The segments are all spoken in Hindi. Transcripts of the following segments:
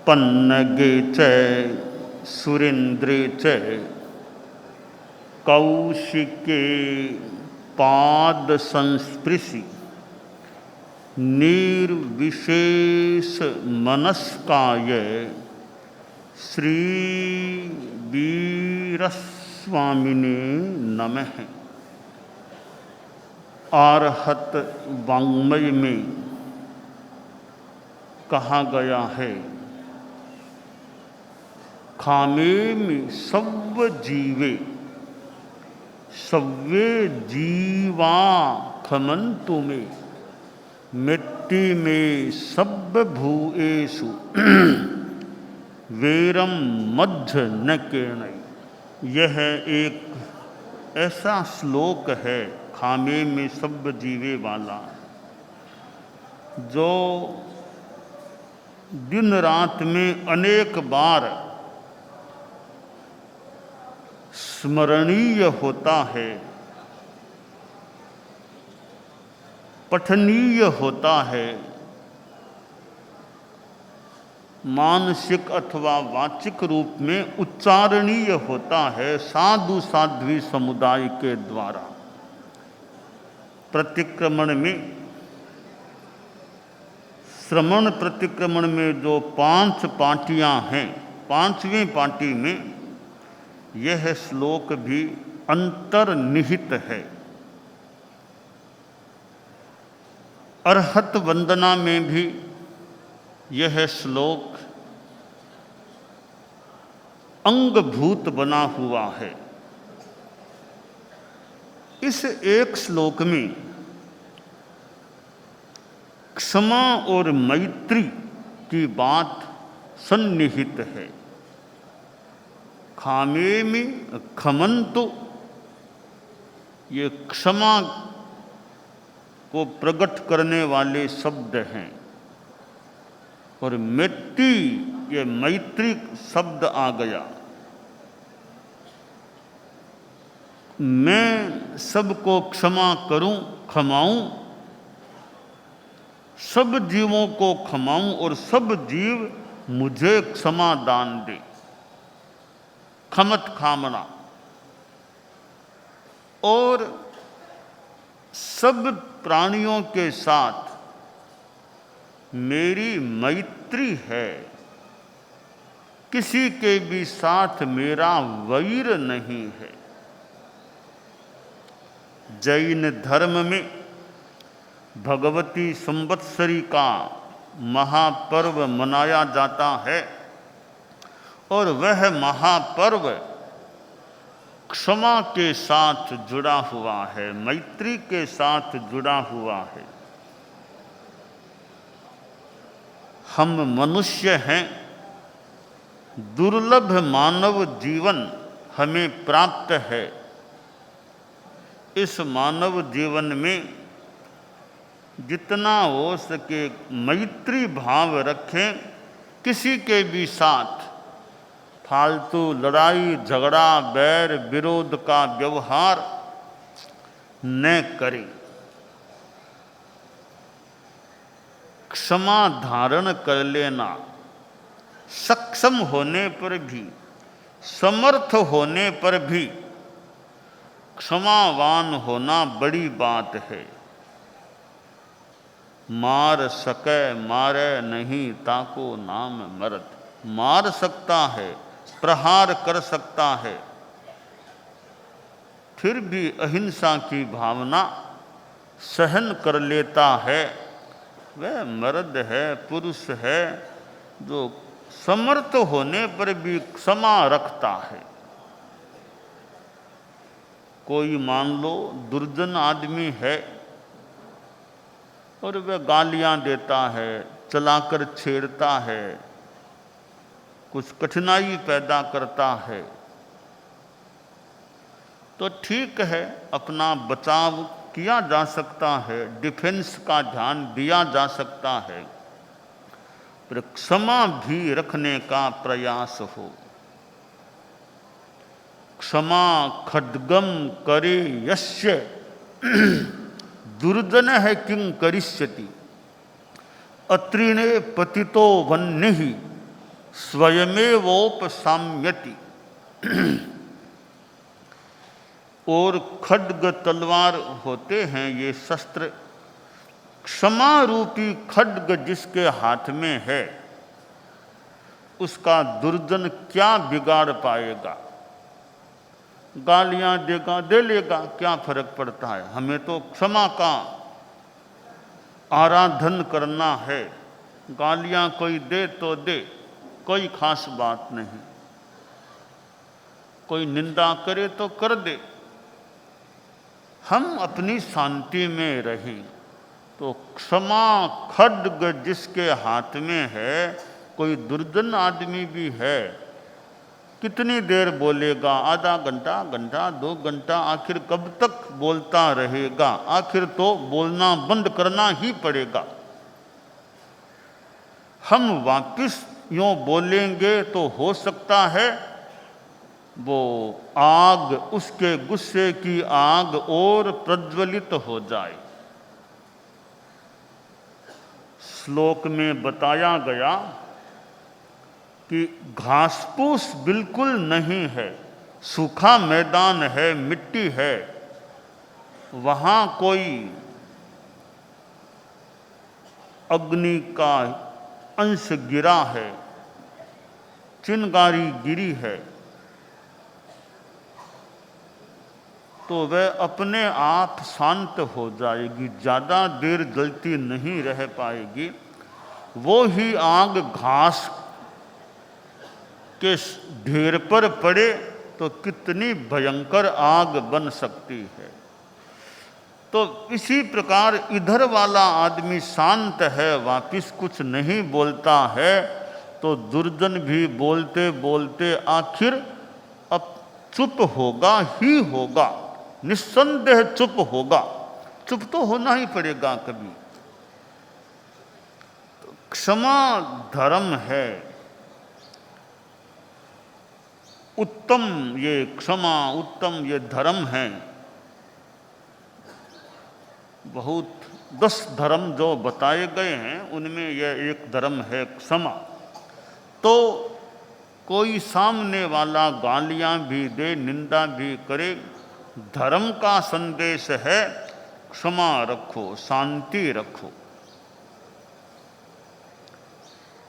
पन्नगे च सुरेन्द्रे च कौशिके पाद संस्पृशि निर्विशेष मनस्काय श्री वीरस्वामिने नमः। आरहत वाङ्मय में कहा गया है, खामे में सव्व जीवे सव्वे जीवा खमंतु में मिट्टी में सब्ब भूएषु वेरम मध्य न केणय। यह एक ऐसा श्लोक है खामे में सब्ब जीवे वाला, जो दिन रात में अनेक बार स्मरणीय होता है, पठनीय होता है, मानसिक अथवा वाचिक रूप में उच्चारणीय होता है साधु साध्वी समुदाय के द्वारा। प्रतिक्रमण में, श्रमण प्रतिक्रमण में जो 5 पाटियां हैं, 5वीं पाटी में यह श्लोक भी अंतर्निहित है। अरहत वंदना में भी यह श्लोक अंगभूत बना हुआ है। इस एक श्लोक में क्षमा और मैत्री की बात सन्निहित है। खामे में खमंतु, ये क्षमा को प्रकट करने वाले शब्द हैं, और मिट्टी, ये मैत्री शब्द आ गया। मैं सबको क्षमा करूं, खमाऊं, सब जीवों को क्षमाऊं और सब जीव मुझे क्षमा दान दे। खमत खामना, और सब प्राणियों के साथ मेरी मैत्री है, किसी के भी साथ मेरा वैर नहीं है। जैन धर्म में भगवती संवत्सरी का महापर्व मनाया जाता है, और वह महापर्व क्षमा के साथ जुड़ा हुआ है, मैत्री के साथ जुड़ा हुआ है। हम मनुष्य हैं, दुर्लभ मानव जीवन हमें प्राप्त है। इस मानव जीवन में जितना हो सके मैत्री भाव रखें, किसी के भी साथ फालतू लड़ाई झगड़ा बैर विरोध का व्यवहार न करें। क्षमा धारण कर लेना, सक्षम होने पर भी, समर्थ होने पर भी क्षमावान होना बड़ी बात है। मार सके मारे नहीं ताको नाम मरद। मार सकता है, प्रहार कर सकता है, फिर भी अहिंसा की भावना सहन कर लेता है, वह मर्द है, पुरुष है, जो समर्थ होने पर भी क्षमा रखता है। कोई मान लो दुर्जन आदमी है और वह गालियां देता है, चलाकर छेड़ता है, कुछ कठिनाई पैदा करता है, तो ठीक है, अपना बचाव किया जा सकता है, डिफेंस का ध्यान दिया जा सकता है, पर क्षमा भी रखने का प्रयास हो। क्षमा खड्गम करे यस्य दुर्जन है किं करिष्यति अत्रिणे पतितो वन्य ही स्वयमेवोपसाम्यति। और खड्ग तलवार होते हैं ये शस्त्र। क्षमा रूपी खड्ग जिसके हाथ में है उसका दुर्जन क्या बिगाड़ पाएगा। गालियां देगा, दे लेगा, क्या फर्क पड़ता है। हमें तो क्षमा का आराधन करना है। गालियां कोई दे तो दे, कोई खास बात नहीं। कोई निंदा करे तो कर दे, हम अपनी शांति में रहें। तो क्षमा खड्ग जिसके हाथ में है, कोई दुर्जन आदमी भी है, कितनी देर बोलेगा, आधा घंटा, घंटा, 2 घंटा, आखिर कब तक बोलता रहेगा। आखिर तो बोलना बंद करना ही पड़ेगा। हम वापिस यूँ बोलेंगे तो हो सकता है वो आग, उसके गुस्से की आग और प्रज्वलित हो जाए। श्लोक में बताया गया कि घास-फूस बिल्कुल नहीं है, सूखा मैदान है, मिट्टी है, वहाँ कोई अग्नि का अंश गिरा है, चिंगारी गिरी है, तो वह अपने आप शांत हो जाएगी, ज़्यादा देर जलती नहीं रह पाएगी। वो ही आग घास के ढेर पर पड़े तो कितनी भयंकर आग बन सकती है। तो इसी प्रकार इधर वाला आदमी शांत है, वापिस कुछ नहीं बोलता है, तो दुर्जन भी बोलते बोलते आखिर अब चुप होगा ही होगा, निस्संदेह चुप होगा। चुप तो होना ही पड़ेगा कभी। तो क्षमा धर्म है, उत्तम ये क्षमा, उत्तम ये धर्म है। बहुत 10 धर्म जो बताए गए हैं उनमें यह एक धर्म है क्षमा। तो कोई सामने वाला गालियां भी दे, निंदा भी करे, धर्म का संदेश है क्षमा रखो, शांति रखो।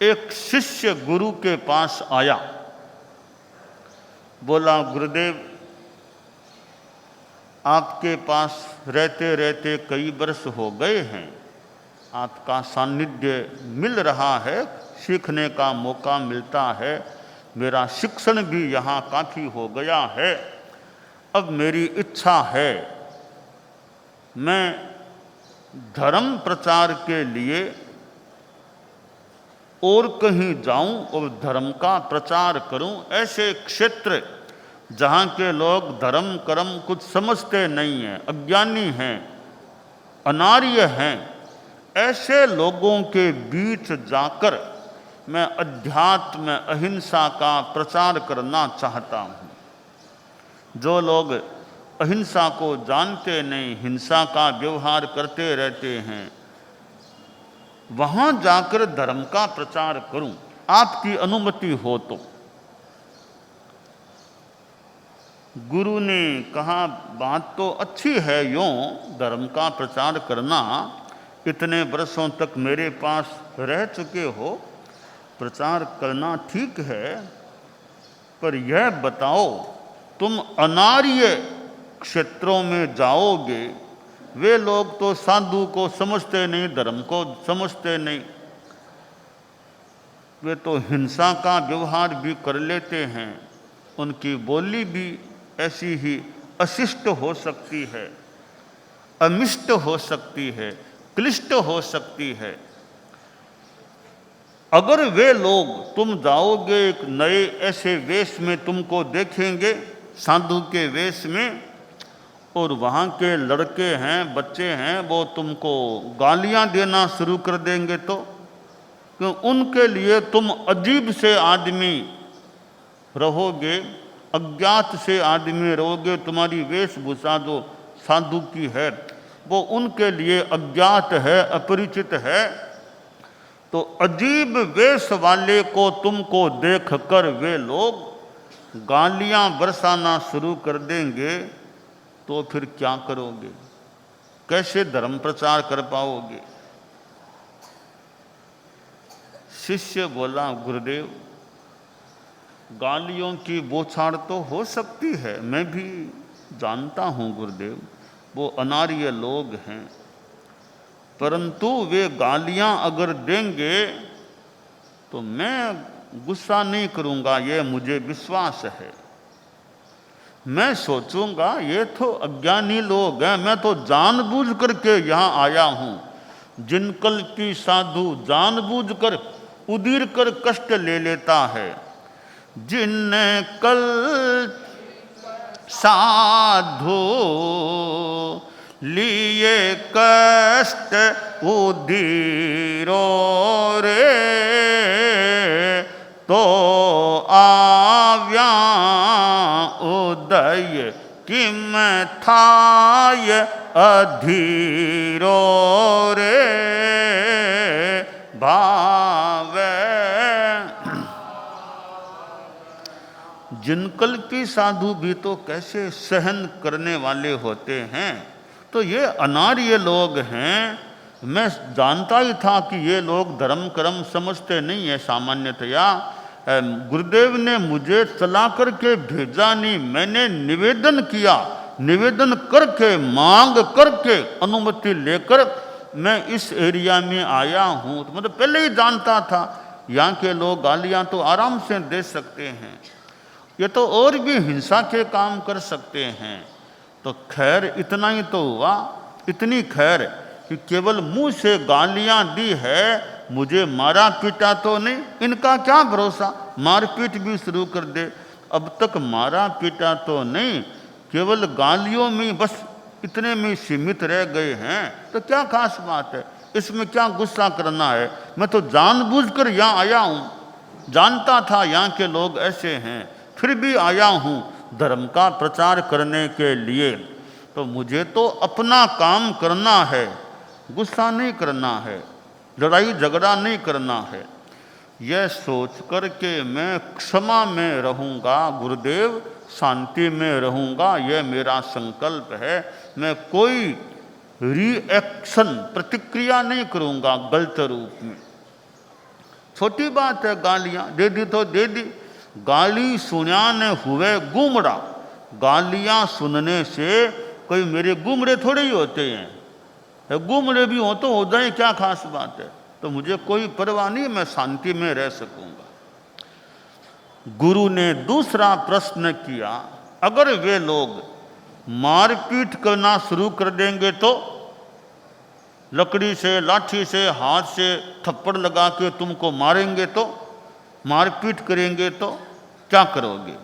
एक शिष्य गुरु के पास आया, बोला गुरुदेव आपके पास रहते रहते कई वर्ष हो गए हैं, आपका सानिध्य मिल रहा है, सीखने का मौका मिलता है, मेरा शिक्षण भी यहाँ काफ़ी हो गया है। अब मेरी इच्छा है मैं धर्म प्रचार के लिए और कहीं जाऊं और धर्म का प्रचार करूं। ऐसे क्षेत्र जहाँ के लोग धर्म कर्म कुछ समझते नहीं हैं, अज्ञानी हैं, अनार्य हैं, ऐसे लोगों के बीच जाकर मैं अध्यात्म अहिंसा का प्रचार करना चाहता हूँ। जो लोग अहिंसा को जानते नहीं, हिंसा का व्यवहार करते रहते हैं, वहाँ जाकर धर्म का प्रचार करूं, आपकी अनुमति हो तो। गुरु ने कहा बात तो अच्छी है, यूँ धर्म का प्रचार करना, इतने वर्षों तक मेरे पास रह चुके हो, प्रचार करना ठीक है, पर यह बताओ तुम अनार्य क्षेत्रों में जाओगे, वे लोग तो साधु को समझते नहीं, धर्म को समझते नहीं, वे तो हिंसा का व्यवहार भी कर लेते हैं, उनकी बोली भी ऐसी ही अशिष्ट हो सकती है, अमिष्ट हो सकती है, क्लिष्ट हो सकती है। अगर वे लोग, तुम जाओगे एक नए ऐसे वेश में तुमको देखेंगे, साधु के वेश में, और वहाँ के लड़के हैं, बच्चे हैं, वो तुमको गालियाँ देना शुरू कर देंगे, तो क्यों उनके लिए तुम अजीब से आदमी रहोगे, अज्ञात से आदमी रहोगे, तुम्हारी वेशभूषा जो साधु की है वो उनके लिए अज्ञात है, अपरिचित है। तो अजीब वेश वाले को तुमको देख कर वे लोग गालियां बरसाना शुरू कर देंगे, तो फिर क्या करोगे? कैसे धर्म प्रचार कर पाओगे? शिष्य बोला, गुरुदेव गालियों की बौछार तो हो सकती है, मैं भी जानता हूँ गुरुदेव, वो अनार्य लोग हैं, परंतु वे गालियाँ अगर देंगे तो मैं गुस्सा नहीं करूँगा, ये मुझे विश्वास है। मैं सोचूंगा ये तो अज्ञानी लोग हैं, मैं तो जानबूझ करके यहाँ आया हूँ। जिनकल्पी साधु जानबूझकर उदीर कर कष्ट ले लेता है, जिन कल साधु लिए कष्ट उदीरो रे, तो आव्या उदय किम थाय अधीरो रे भावे। जिनकल्पी साधु भी तो कैसे सहन करने वाले होते हैं, तो ये अनार्य लोग हैं। मैं जानता ही था कि ये लोग धर्म कर्म समझते नहीं है सामान्यतया। गुरुदेव ने मुझे चला करके भेजा नहीं, मैंने निवेदन किया, निवेदन करके मांग करके अनुमति लेकर मैं इस एरिया में आया हूँ। तो मतलब पहले ही जानता था यहाँ के लोग गालियाँ तो आराम से दे सकते हैं, ये तो और भी हिंसा के काम कर सकते हैं। तो खैर इतना ही तो हुआ, इतनी खैर कि केवल मुंह से गालियां दी है, मुझे मारा पीटा तो नहीं। इनका क्या भरोसा, मारपीट भी शुरू कर दे। अब तक मारा पीटा तो नहीं, केवल गालियों में बस इतने में सीमित रह गए हैं, तो क्या खास बात है, इसमें क्या गुस्सा करना है। मैं तो जानबूझकर यहाँ आया हूँ, जानता था यहाँ के लोग ऐसे हैं, फिर भी आया हूँ धर्म का प्रचार करने के लिए। तो मुझे तो अपना काम करना है, गुस्सा नहीं करना है, लड़ाई झगड़ा नहीं करना है। यह सोच कर के मैं क्षमा में रहूँगा गुरुदेव, शांति में रहूँगा, यह मेरा संकल्प है। मैं कोई रिएक्शन प्रतिक्रिया नहीं करूँगा गलत रूप में। छोटी बात है, गालियाँ दे दी तो दे दी, गाली सुनाने हुए गुमरा। गालियाँ सुनने से कोई मेरे गुमरे थोड़े ही होते हैं, गुमरे भी हो तो हो जाए, क्या खास बात है। तो मुझे कोई परवाह नहीं, मैं शांति में रह सकूंगा। गुरु ने दूसरा प्रश्न किया, अगर वे लोग मारपीट करना शुरू कर देंगे तो, लकड़ी से लाठी से हाथ से थप्पड़ लगा के तुमको मारेंगे तो, मारपीट करेंगे तो क्या करोगे?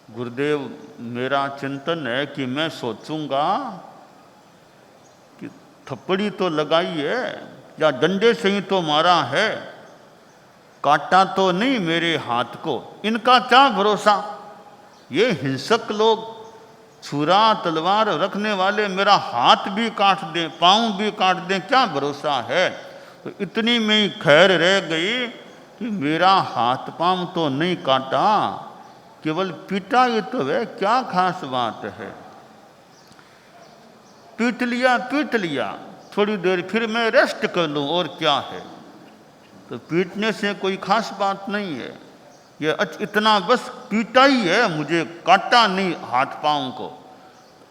गुरुदेव मेरा चिंतन है कि मैं सोचूंगा कि थप्पड़ी तो लगाई है या डंडे से ही तो मारा है, काटा तो नहीं मेरे हाथ को, इनका क्या भरोसा। ये हिंसक लोग, छुरा तलवार रखने वाले मेरा हाथ भी काट दें, पाँव भी काट दें, क्या भरोसा है। तो इतनी में ही खैर रह गई कि मेरा हाथ पाँव तो नहीं काटा, केवल पीटा ही तो है, क्या खास बात है। पीट लिया, थोड़ी देर फिर मैं रेस्ट कर लूँ, और क्या है। तो पीटने से कोई खास बात नहीं है, ये इतना बस पीटा ही है, मुझे काटा नहीं हाथ पाँव को,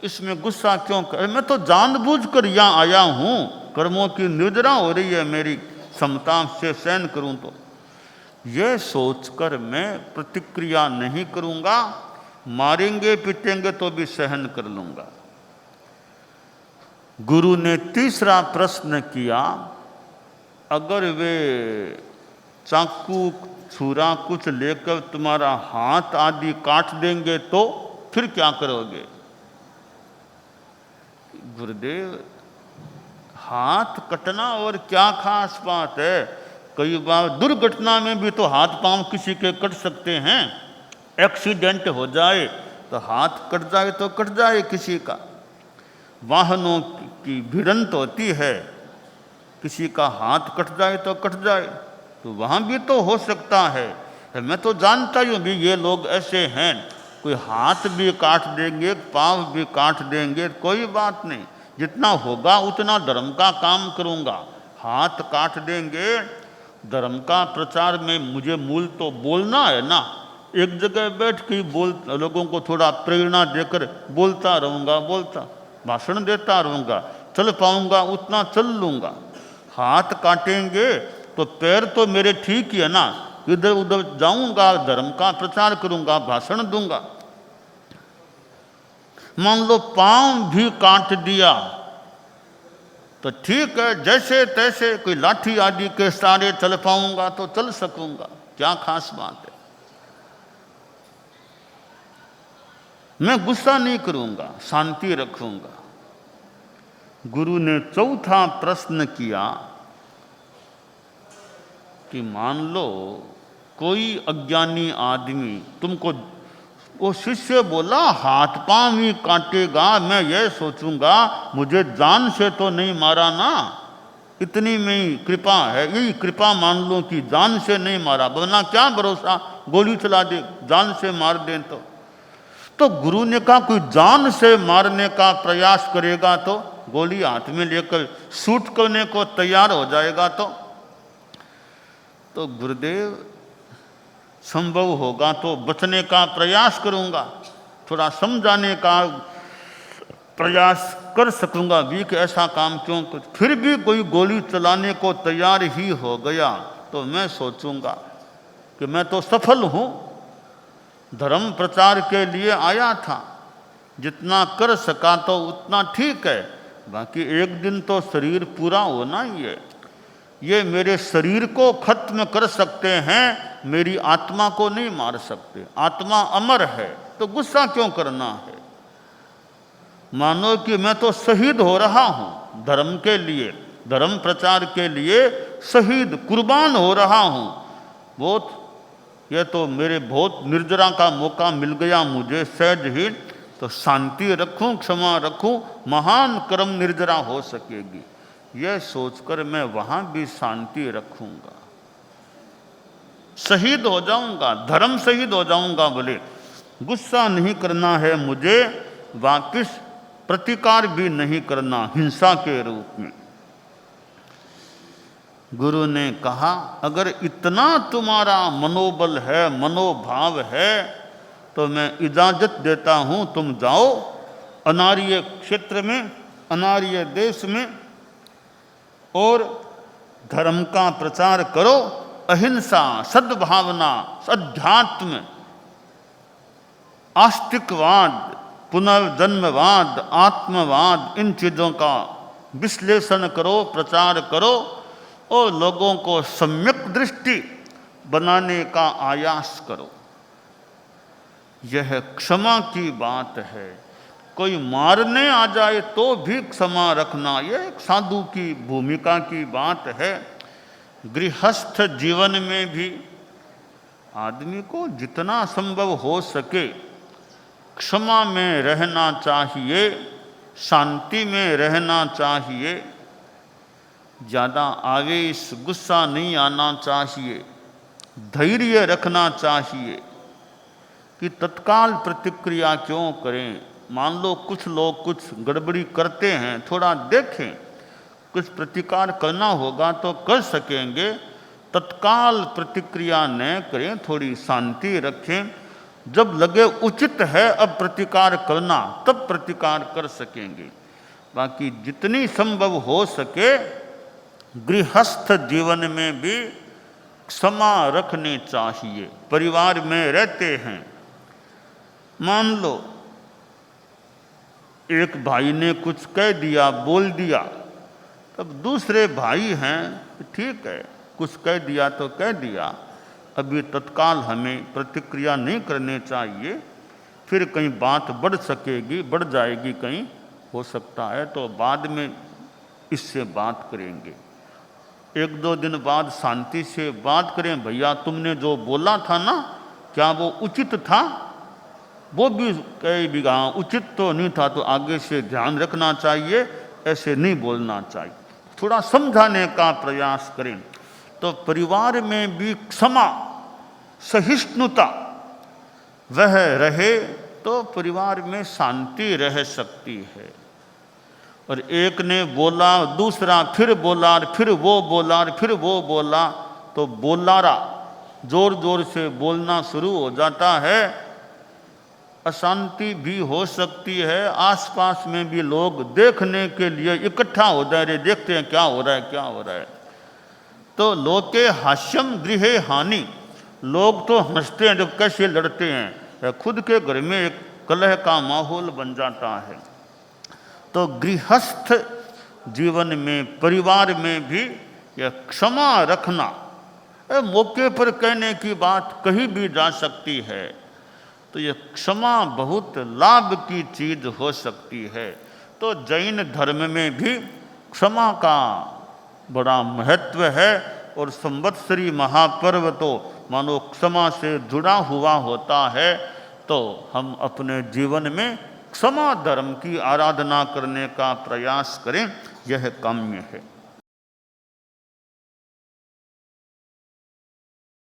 इसमें गुस्सा क्यों कर। मैं तो जानबूझकर यहाँ आया हूँ, कर्मों की निर्जरा हो रही है मेरी, समता से सहन करूँ तो। यह सोचकर मैं प्रतिक्रिया नहीं करूँगा, मारेंगे पीटेंगे तो भी सहन कर लूँगा। गुरु ने तीसरा प्रश्न किया, अगर वे चाकू छुरा कुछ लेकर तुम्हारा हाथ आदि काट देंगे तो फिर क्या करोगे? गुरुदेव हाथ कटना और क्या खास बात है, कई बार दुर्घटना में भी तो हाथ पांव किसी के कट सकते हैं। एक्सीडेंट हो जाए तो हाथ कट जाए तो कट जाए किसी का, वाहनों की भिड़ंत होती है किसी का हाथ कट जाए तो कट जाए, तो वहाँ भी तो हो सकता है। मैं तो जानता ही हूँ भी ये लोग ऐसे हैं, कोई हाथ भी काट देंगे, पाँव भी काट देंगे, कोई बात नहीं, जितना होगा उतना धर्म का काम करूँगा। हाथ काट देंगे, धर्म का प्रचार में मुझे मूल तो बोलना है ना, एक जगह बैठ के लोगों को थोड़ा प्रेरणा देकर बोलता रहूँगा, भाषण देता रहूँगा, चल पाऊँगा उतना चल लूँगा। हाथ काटेंगे तो पैर तो मेरे ठीक ही है ना, इधर उधर जाऊँगा, धर्म का प्रचार करूँगा, भाषण दूंगा। मान लो पाँव भी काट दिया तो ठीक है, जैसे तैसे कोई लाठी आदि के सहारे चल पाऊंगा तो चल सकूंगा, क्या खास बात है। मैं गुस्सा नहीं करूंगा, शांति रखूंगा। गुरु ने चौथा प्रश्न किया कि मान लो कोई अज्ञानी आदमी तुमको, वो शिष्य बोला हाथ पांव ही काटेगा, मैं ये सोचूंगा मुझे जान से तो नहीं मारा ना, इतनी में कृपा है, यही कृपा मान लो कि जान से नहीं मारा, वरना क्या भरोसा गोली चला दे, जान से मार दें तो गुरु ने कहा कोई जान से मारने का प्रयास करेगा तो गोली हाथ में लेकर शूट करने को तैयार हो जाएगा तो गुरुदेव संभव होगा तो बचने का प्रयास करूंगा, थोड़ा समझाने का प्रयास कर सकूंगा भी कि ऐसा काम क्यों कर। फिर भी कोई गोली चलाने को तैयार ही हो गया तो मैं सोचूंगा कि मैं तो सफल हूं, धर्म प्रचार के लिए आया था, जितना कर सका तो उतना ठीक है, बाकी एक दिन तो शरीर पूरा होना ही है। ये मेरे शरीर को खत्म कर सकते हैं, मेरी आत्मा को नहीं मार सकते, आत्मा अमर है, तो गुस्सा क्यों करना है। मानो कि मैं तो शहीद हो रहा हूं धर्म के लिए, धर्म प्रचार के लिए शहीद कुर्बान हो रहा हूं। बहुत यह तो मेरे बहुत निर्जरा का मौका मिल गया मुझे सहज ही, तो शांति रखूं, क्षमा रखूं, महान कर्म निर्जरा हो सकेगी, यह सोचकर मैं वहां भी शांति रखूंगा। शहीद हो जाऊंगा, धर्म शहीद हो जाऊंगा, बोले गुस्सा नहीं करना है मुझे, वापिस प्रतिकार भी नहीं करना हिंसा के रूप में। गुरु ने कहा अगर इतना तुम्हारा मनोबल है, मनोभाव है, तो मैं इजाजत देता हूं, तुम जाओ अनार्य क्षेत्र में, अनार्य देश में और धर्म का प्रचार करो, अहिंसा, सद्भावना, अध्यात्म, आस्तिकवाद, पुनर्जन्मवाद, आत्मवाद, इन चीज़ों का विश्लेषण करो, प्रचार करो और लोगों को सम्यक दृष्टि बनाने का आयास करो। यह क्षमा की बात है। कोई मारने आ जाए तो भी क्षमा रखना, यह एक साधु की भूमिका की बात है। गृहस्थ जीवन में भी आदमी को जितना संभव हो सके क्षमा में रहना चाहिए, शांति में रहना चाहिए, ज़्यादा आवेश गुस्सा नहीं आना चाहिए, धैर्य रखना चाहिए कि तत्काल प्रतिक्रिया क्यों करें। मान लो कुछ लोग कुछ गड़बड़ी करते हैं, थोड़ा देखें, कुछ प्रतिकार करना होगा तो कर सकेंगे, तत्काल प्रतिक्रिया न करें, थोड़ी शांति रखें, जब लगे उचित है अब प्रतिकार करना तब प्रतिकार कर सकेंगे। बाकी जितनी संभव हो सके गृहस्थ जीवन में भी क्षमा रखनी चाहिए। परिवार में रहते हैं, मान लो एक भाई ने कुछ कह दिया, बोल दिया, तब दूसरे भाई हैं, ठीक है कुछ कह दिया तो कह दिया, अभी तत्काल हमें प्रतिक्रिया नहीं करनी चाहिए, फिर कहीं बात बढ़ सकेगी, बढ़ जाएगी, कहीं हो सकता है तो बाद में इससे बात करेंगे। एक दो दिन बाद शांति से बात करें, भैया तुमने जो बोला था ना क्या वो उचित था, वो भी कई भी हाँ उचित तो नहीं था, तो आगे से ध्यान रखना चाहिए, ऐसे नहीं बोलना चाहिए। थोड़ा समझाने का प्रयास करें। तो परिवार में भी क्षमा, सहिष्णुता वह रहे तो परिवार में शांति रह सकती है। और एक ने बोला, दूसरा फिर बोला, और फिर वो बोला, और फिर वो बोला, तो बोलारा जोर जोर से बोलना शुरू हो जाता है। अशांति भी हो सकती है, आसपास में भी लोग देखने के लिए इकट्ठा हो जाए, रे देखते हैं क्या हो रहा है, क्या हो रहा है। तो लोके हास्यम गृहे हानि, लोग तो हंसते हैं जब कैसे लड़ते हैं, खुद के घर में एक कलह का माहौल बन जाता है। तो गृहस्थ जीवन में, परिवार में भी यह क्षमा रखना, मौके पर कहने की बात कही भी जा सकती है। तो यह क्षमा बहुत लाभ की चीज हो सकती है। तो जैन धर्म में भी क्षमा का बड़ा महत्व है। और संवत्सरी महापर्व तो मानो क्षमा से जुड़ा हुआ होता है। तो हम अपने जीवन में क्षमा धर्म की आराधना करने का प्रयास करें, यह काम्य है।